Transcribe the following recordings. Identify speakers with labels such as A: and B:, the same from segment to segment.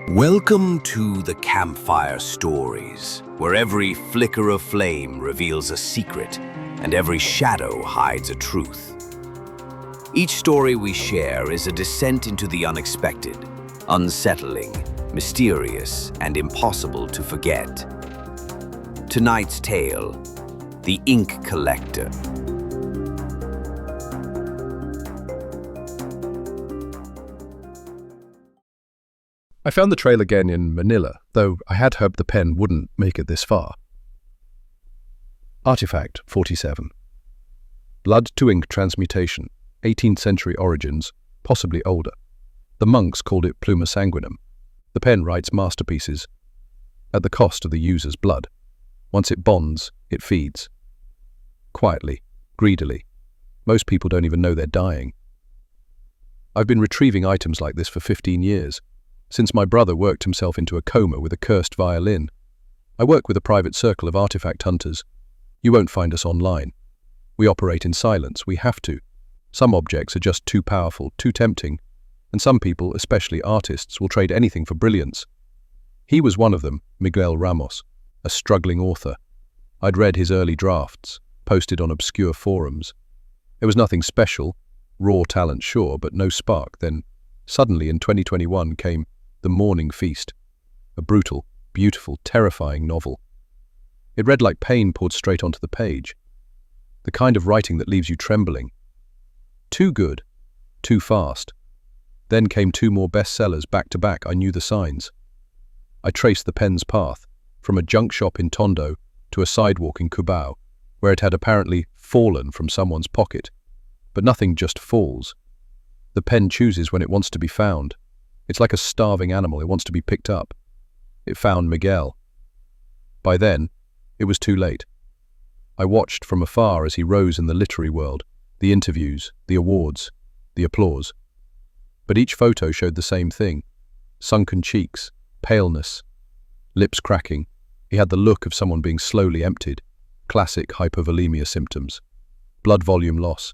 A: Welcome to the Campfire Stories, where every flicker of flame reveals a secret and every shadow hides a truth. Each story we share is a descent into the unexpected, unsettling, mysterious, and impossible to forget. Tonight's tale, The Ink Collector.
B: I found the trail again in Manila, though I had hoped the pen wouldn't make it this far. Artifact 47. Blood to ink transmutation, 18th century origins, possibly older. The monks called it pluma sanguinum. The pen writes masterpieces at the cost of the user's blood. Once it bonds, it feeds. Quietly, greedily. Most people don't even know they're dying. I've been retrieving items like this for 15 years. Since my brother worked himself into a coma with a cursed violin. I work with a private circle of artifact hunters. You won't find us online. We operate in silence, we have to. Some objects are just too powerful, too tempting, and some people, especially artists, will trade anything for brilliance. He was one of them, Miguel Ramos, a struggling author. I'd read his early drafts, posted on obscure forums. There was nothing special, raw talent sure, but no spark. Then, suddenly in 2021 came The Morning Feast, a brutal, beautiful, terrifying novel. It read like pain poured straight onto the page, the kind of writing that leaves you trembling. Too good, too fast. Then came two more bestsellers back to back. I knew the signs. I traced the pen's path, from a junk shop in Tondo to a sidewalk in Cubao, where it had apparently fallen from someone's pocket. But nothing just falls. The pen chooses when it wants to be found. It's like a starving animal, it wants to be picked up. It found Miguel. By then, it was too late. I watched from afar as he rose in the literary world, the interviews, the awards, the applause. But each photo showed the same thing. Sunken cheeks, paleness, lips cracking. He had the look of someone being slowly emptied. Classic hypovolemia symptoms. Blood volume loss.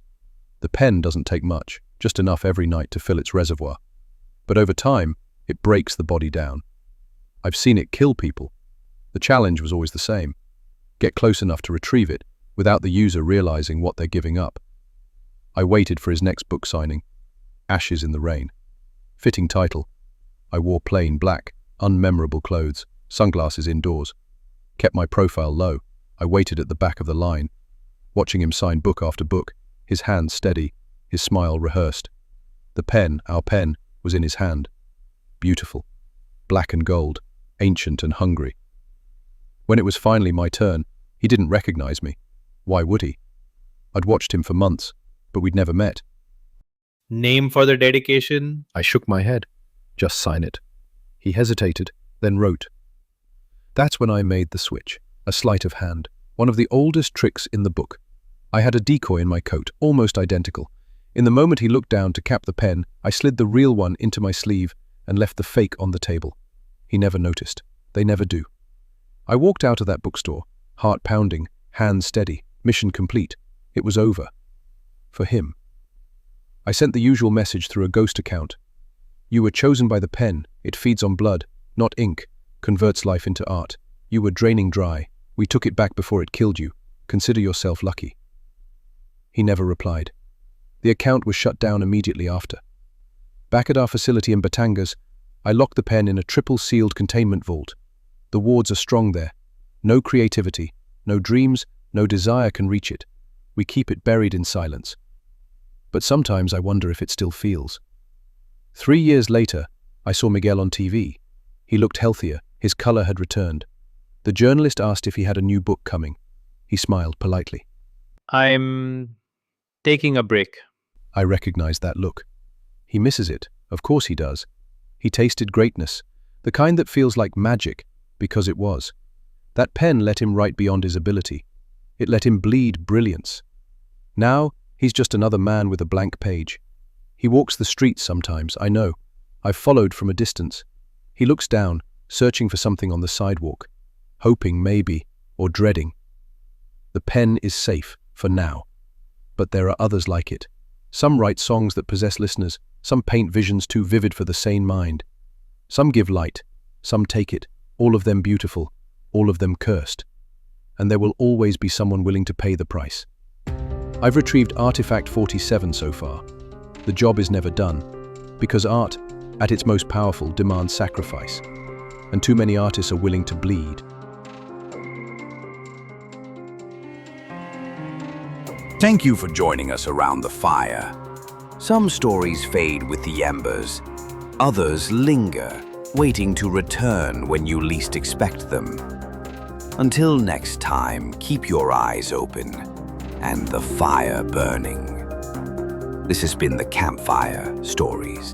B: The pen doesn't take much, just enough every night to fill its reservoir. But over time, it breaks the body down. I've seen it kill people. The challenge was always the same. Get close enough to retrieve it without the user realizing what they're giving up. I waited for his next book signing. Ashes in the Rain. Fitting title. I wore plain black, unmemorable clothes, sunglasses indoors. Kept my profile low. I waited at the back of the line, watching him sign book after book, his hands steady, his smile rehearsed. The pen, our pen, was in his hand. Beautiful. Black and gold. Ancient and hungry. When it was finally my turn, he didn't recognize me. Why would he? I'd watched him for months, but we'd never met.
C: Name for the dedication?
B: I shook my head. Just sign it. He hesitated, then wrote. That's when I made the switch. A sleight of hand. One of the oldest tricks in the book. I had a decoy in my coat, almost identical. In the moment he looked down to cap the pen, I slid the real one into my sleeve and left the fake on the table. He never noticed. They never do. I walked out of that bookstore, heart pounding, hands steady, mission complete. It was over. For him. I sent the usual message through a ghost account. You were chosen by the pen. It feeds on blood, not ink, converts life into art. You were draining dry. We took it back before it killed you. Consider yourself lucky. He never replied. The account was shut down immediately after. Back at our facility in Batangas, I locked the pen in a triple-sealed containment vault. The wards are strong there. No creativity, no dreams, no desire can reach it. We keep it buried in silence. But sometimes I wonder if it still feels. 3 years later, I saw Miguel on TV. He looked healthier, his color had returned. The journalist asked if he had a new book coming. He smiled politely.
C: I'm taking a break.
B: I recognized that look. He misses it, of course he does. He tasted greatness, the kind that feels like magic, because it was. That pen let him write beyond his ability. It let him bleed brilliance. Now, he's just another man with a blank page. He walks the streets sometimes, I know. I've followed from a distance. He looks down, searching for something on the sidewalk, hoping maybe, or dreading. The pen is safe, for now. But there are others like it. Some write songs that possess listeners, some paint visions too vivid for the sane mind. Some give light, some take it, all of them beautiful, all of them cursed. And there will always be someone willing to pay the price. I've retrieved Artifact 47 so far. The job is never done, because art, at its most powerful, demands sacrifice. And too many artists are willing to bleed.
A: Thank you for joining us around the fire. Some stories fade with the embers. Others linger, waiting to return when you least expect them. Until next time, keep your eyes open and the fire burning. This has been the Campfire Stories.